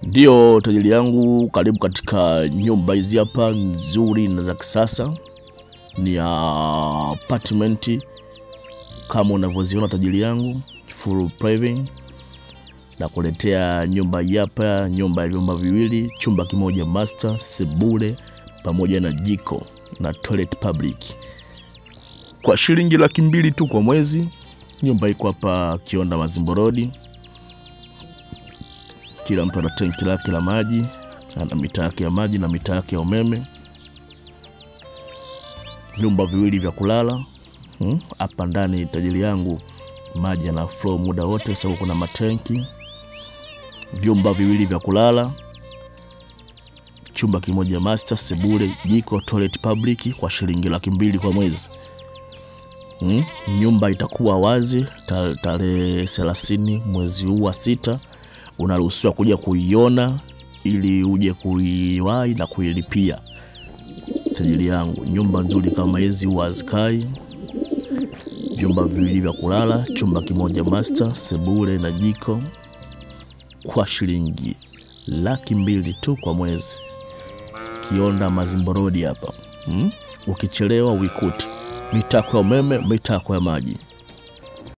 Ndio tajiri yangu, karibu katika nyumba hizi hapa nzuri na za kisasa. Ni apartment kama unavyoziona tajiri yangu, full private. Na kuletea nyumba hii hapa, nyumba ya vyumba viwili, chumba kimoja master, sebule pamoja na jiko na toilet public. Kwa shilingi 200,000 tu kwa mwezi. Nyumba iko hapa Kionda Mazimbo Road. Kila mtu ana tanki lake la maji, ana mita yake ya maji na mita yake ya umeme. Vyumba viwili vya kulala. Hapa ndani tajiri yangu, maji yana flow muda wote sababu kuna matanki. Vyumba viwili vya kulala, chumba kimoja master, sebule, jiko, toilet public kwa shilingi 200,000 kwa mwezi. Nyumba itakuwa wazi tarehe 30 mwezi huu wa 6. Unaruhusiwa kuja kuiona ili uje kuiwahi na kuilipia. Tajiri yangu, nyumba nzuri kama hizi huazikai. Vyumba viwili vya kulala, chumba kimoja master, sebule na jiko kwa shilingi 200,000 tu kwa mwezi. Kionda Mazimbo Road hapa. Ukichelewa uikuti. Mita kwa umeme, mita kwa maji.